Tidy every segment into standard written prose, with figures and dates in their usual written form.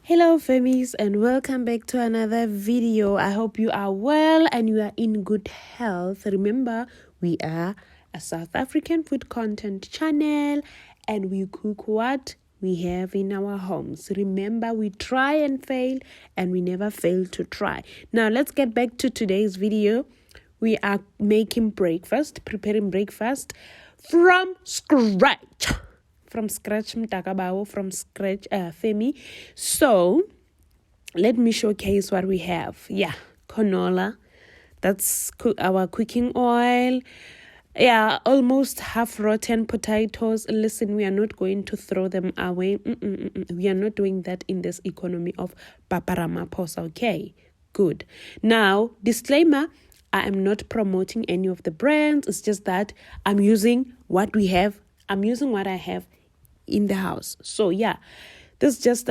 Hello famies, and welcome back to another video. I hope you are well and you are in good health. Remember, we are a South African food content channel and we cook what we have in our homes. Remember, we try and fail and we never fail to try. Now let's get back to today's video. We are making breakfast, preparing breakfast from scratch. Mtakabao, from scratch, Femi. So let me showcase what we have. Yeah, canola. That's our cooking oil. Yeah, almost half rotten potatoes. Listen, we are not going to throw them away. We are not doing that in this economy of Papa Ramaphosa. Okay, good. Now, disclaimer, I am not promoting any of the brands. It's just that I'm using what we have. I'm using what I have in the house. So yeah, this is just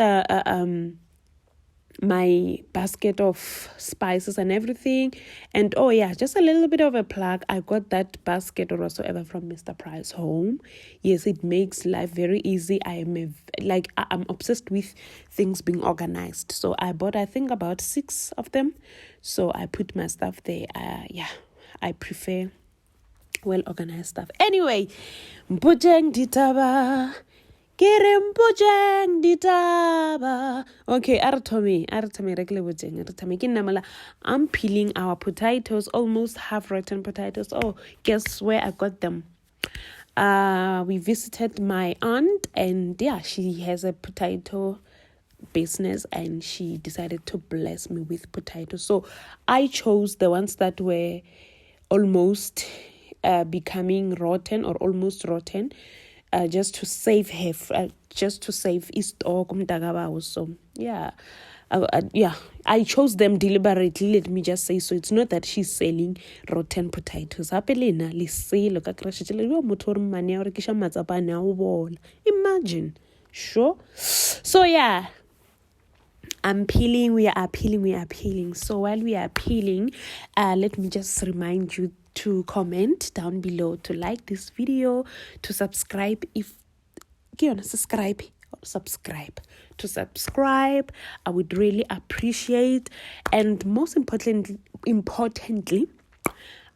my basket of spices and everything. And oh yeah, just a little bit of a plug. I got that basket or whatsoever from Mr. Price Home. Yes, it makes life very easy. I'm obsessed with things being organized. So I bought, I think, about 6 of them. So I put my stuff there. I prefer well organized stuff. Anyway, Mbujeng ditaba. Okay, I'm peeling our potatoes, almost half rotten potatoes. Oh, guess where I got them? We visited my aunt, and yeah, she has a potato business and she decided to bless me with potatoes. So I chose the ones that were almost becoming rotten or almost rotten. Just to save her, just to save stock. So yeah, I chose them deliberately. Let me just say so. It's not that she's selling rotten potatoes. Imagine, sure. So yeah, I'm peeling. We are peeling. So while we are peeling, let me just remind you to comment down below, to like this video, to subscribe if you want to subscribe. I would really appreciate, and most importantly,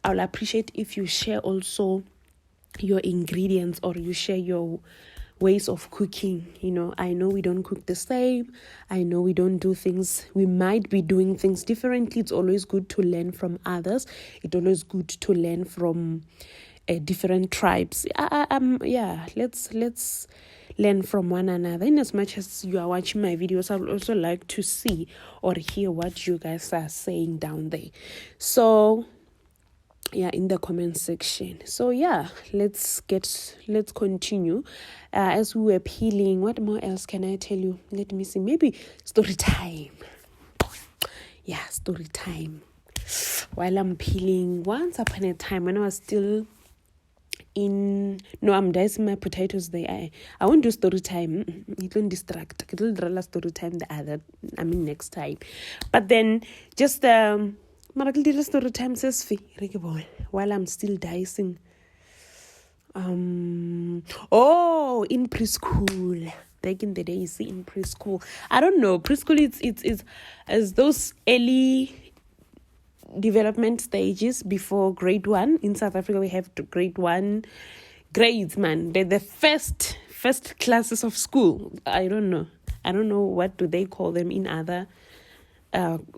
I will appreciate if you share also your ingredients or you share your ways of cooking. I know we don't cook the same. I know we don't do things. We might be doing things differently. It's always good to learn from others. It's always good to learn from different tribes. Let's learn from one another. In as much as you are watching my videos, I would also like to see or hear what you guys are saying down there. So yeah, in the comment section. So yeah, let's continue. As we were peeling, what more else can I tell you? Let me see. Maybe story time. Yeah, story time. While I'm peeling, once upon a time when I was still I'm dicing my potatoes there. I won't do story time. It won't distract. It will draw story time next time. But then just story time says while I'm still dicing. In preschool. Back in the day, you see, in preschool. I don't know. Preschool it's as those early development stages before grade 1. In South Africa, we have grade 1 grades, man. They're the first classes of school. I don't know what do they call them in other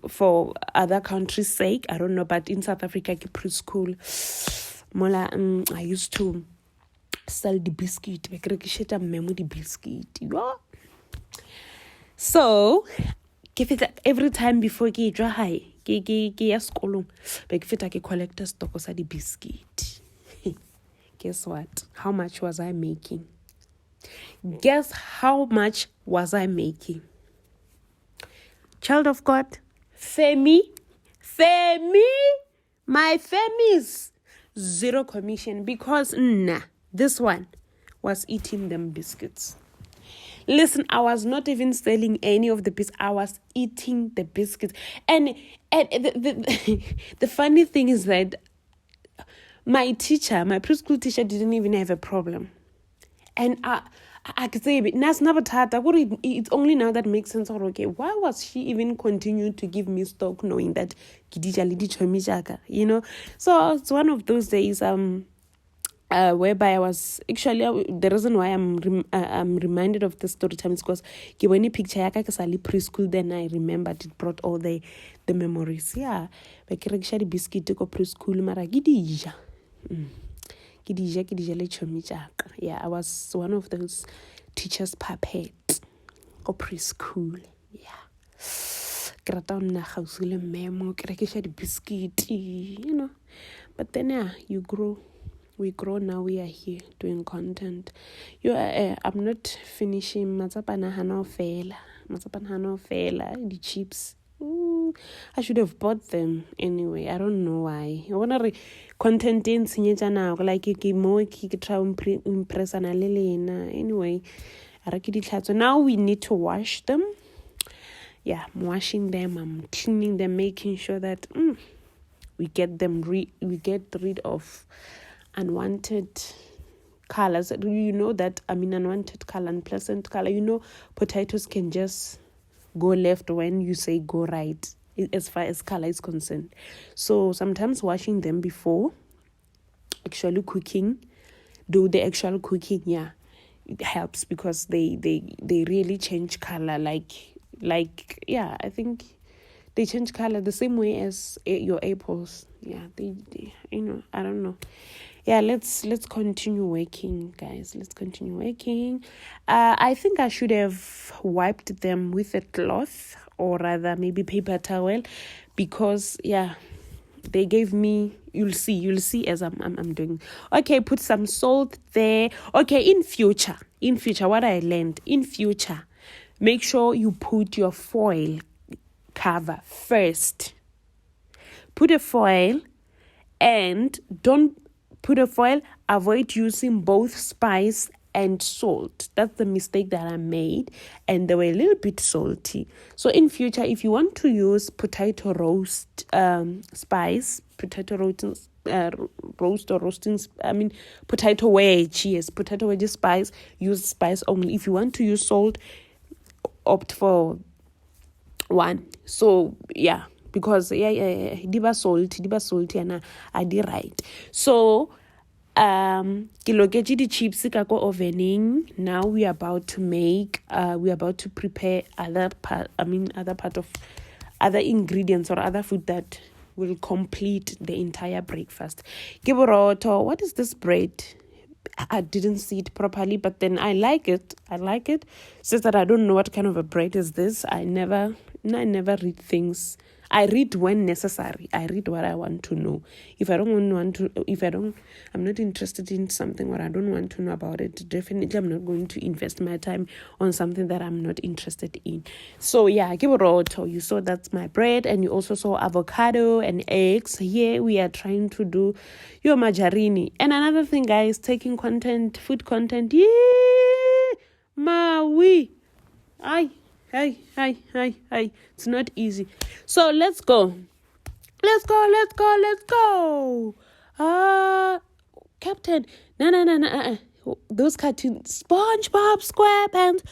for other countries' sake. I don't know, but in South Africa, preschool. I used to sell the biscuit. So give it every time before ke draw high. Ke ya sekolong be ke feta ke collector stock sa di biscuit. Guess what? How much was I making? Guess how much was I making? Child of God, Femi, my famies, 0 commission, because this one was eating them biscuits. Listen, I was not even selling any of the biscuits. I was eating the biscuits. And the funny thing is that my preschool teacher didn't even have a problem. And I could say it's only now that makes sense. Okay, why was she even continuing to give me stock knowing that you know? So it's one of those days whereby I was actually the reason why I'm reminded of the story time is because when you picture yaka preschool, then I remembered it brought all the memories. Yeah, but actually biscuit ko preschool mara gidija. Yeah, I was one of those teachers' puppets or preschool. Yeah. Biscuit, you know. But then yeah, you grow. We grow now. We are here doing content. I'm not finishing matsapana hano fela the chips. I should have bought them anyway. I don't know why. I want to content in now. Like try impress anyway. So now we need to wash them. Yeah, I'm washing them. I'm cleaning them, making sure that we get rid of unwanted colors. You know that unwanted color, unpleasant color. You know, potatoes can just go left when you say go right as far as color is concerned. So sometimes washing them before actually cooking, yeah, it helps because they really change color. Like yeah, I think they change color the same way as your apples. Yeah, they I don't know. Yeah, let's continue working, guys. Let's continue working. I think I should have wiped them with a cloth, or rather maybe paper towel, because yeah, they gave me. You'll see as I'm doing. Okay, put some salt there. Okay, in future, what I learned in future, make sure you put your foil cover first. Put a foil, and don't put a foil. Avoid using both spice and salt. That's the mistake that I made, and they were a little bit salty. So in future, if you want to use potato roast spice, potato wedge spice, use spice only. If you want to use salt, opt for one. So yeah, because diba salty and I did right. So kilokeji the chips kako ovening. Now we are about to prepare other ingredients or other food that will complete the entire breakfast. Kiboroto, what is this bread? I didn't see it properly, but then I like it. It's just that I don't know what kind of a bread is this. I never read things. I read when necessary. I read what I want to know. I'm not interested in something or I don't want to know about it, definitely I'm not going to invest my time on something that I'm not interested in. So yeah, give it all to you. So that's my bread, and you also saw avocado and eggs. Here we are trying to do your margarine. And another thing, guys, taking content, food content. Yeah, Maui. Hi. It's not easy. So let's go. Captain. No. Those cartoons. SpongeBob SquarePants.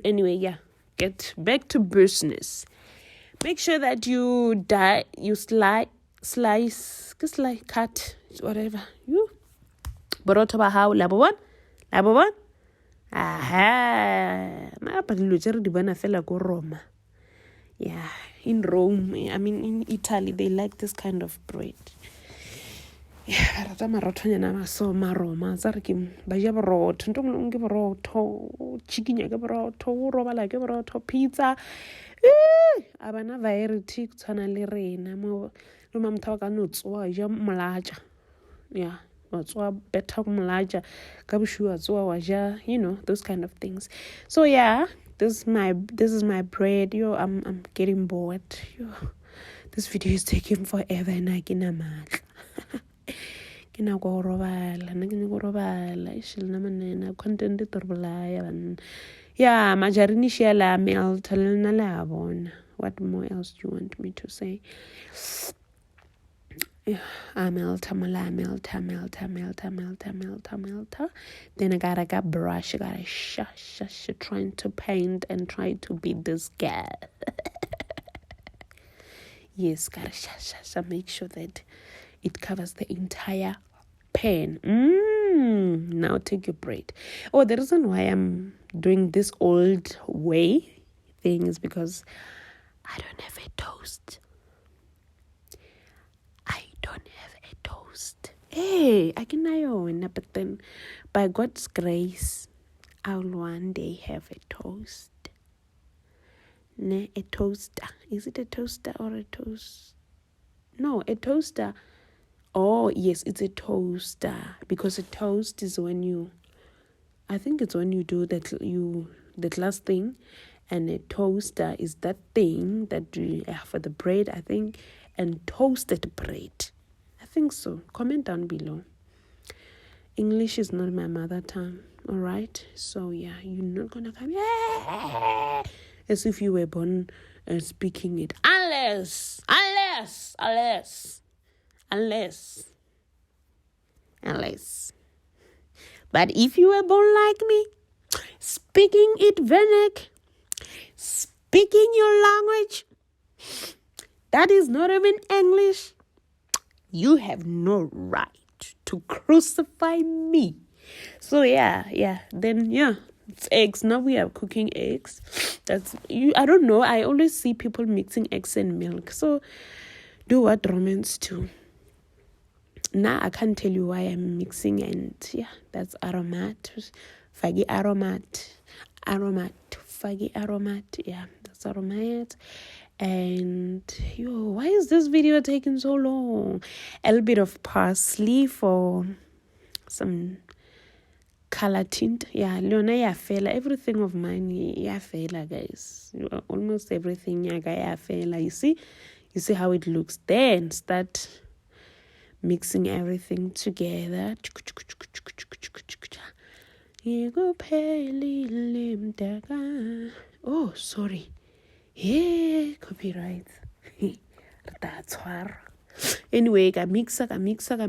Anyway, yeah. Get back to business. Make sure that you slice, cut, whatever. Boroto ba hao labo one. Aha, ma pa dilo tse re di bona fela ko Roma. Yeah, in Rome, in Italy, they like this kind of bread. Yeah, rata marotonyana ba so ma Roma tsa re ke ba ja borotho, ntong ke borotho, chicken ke borotho, robala ke borotho, pizza. Abana variety tsana le rena mo lo mamtha ka no tswa ja molaja. Yeah. Better mlaja kabushua waja, those kind of things. So yeah, this is my bread. I'm getting bored. This video is taking forever and I kina matla. Kina go robala ishil na manena content torbulaya. Yeah, margarine shela melt na labon. What more else do you want me to say? I melt. Then I gotta brush. I gotta shush, trying to paint and try to beat this guy. Yes, gotta shush. Make sure that it covers the entire pen. Now take your bread. Oh, the reason why I'm doing this old way thing is because I don't have a toast. Hey, I can know, but then by God's grace, I'll one day have a toast. A toaster. Is it a toaster or a toast? No, a toaster. Oh, yes, it's a toaster. Because a toast is when I think it's when you do that last thing. And a toaster is that thing that you have for the bread, I think. And toasted bread. I think so. Comment down below. English is not my mother tongue. All right? So, yeah, you're not going to come as if you were born speaking it. Unless. But if you were born like me, speaking it vernac, speaking your language, that is not even English, you have no right to crucify me. So then it's eggs. Now we are cooking eggs. I don't know. I always see people mixing eggs and milk. So do what Romans do. Now I can't tell you why I'm mixing, and that's aromat. Fagi aromat. Fagi aromat. Yeah, that's aromat. And why is this video taking so long? A little bit of parsley for some color tint. Leona fela. Everything of mine fela, guys. Almost everything fela. You see how it looks. Then start mixing everything together. Oh, sorry. Yeah, copyright. That's hard. Anyway, ka mixa. Mixa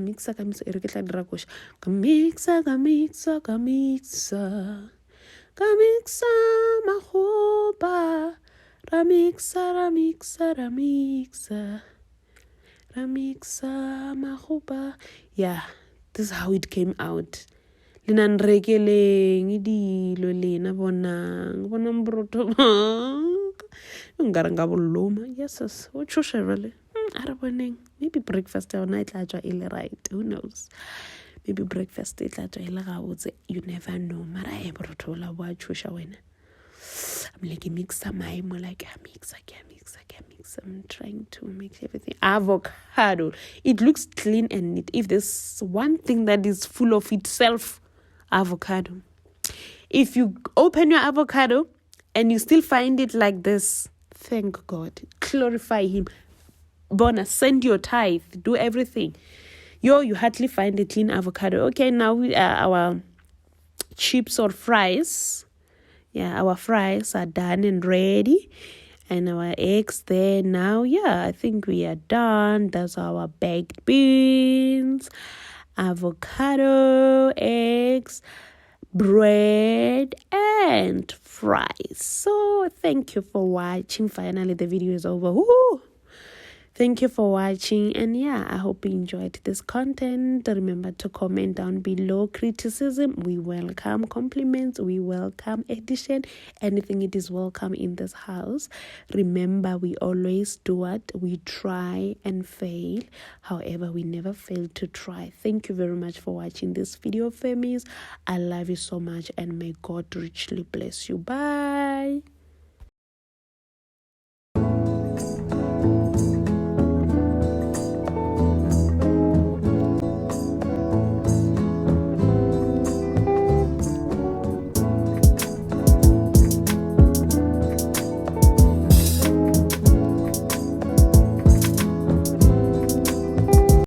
mahoba. Ramixa mahoba. Yeah, this is how it came out. Linan regeleng idilo lena bonang broto. Yes, what you really? Maybe breakfast or night right. Who knows? Maybe breakfast you never know. Mara ebrotola wa chusha wena. I'm like mix my more like a mix. I'm trying to mix everything. Avocado. It looks clean and neat. If there's one thing that is full of itself, avocado. If you open your avocado and you still find it like this, thank God. Glorify him. Bona, send your tithe. Do everything. You hardly find a clean avocado. Okay, now our chips or fries. Yeah, our fries are done and ready. And our eggs there now. I think we are done. That's our baked beans, avocado, eggs, bread, and fries. So thank you for watching. Finally, the video is over. Woo! Thank you for watching, and I hope you enjoyed this content. Remember to comment down below. Criticism, we welcome. Compliments, we welcome. Addition, anything, it is welcome in this house. Remember, we always do what we try and fail. However, we never fail to try. Thank you very much for watching this video, famies. I love you so much, and may God richly bless you. Bye.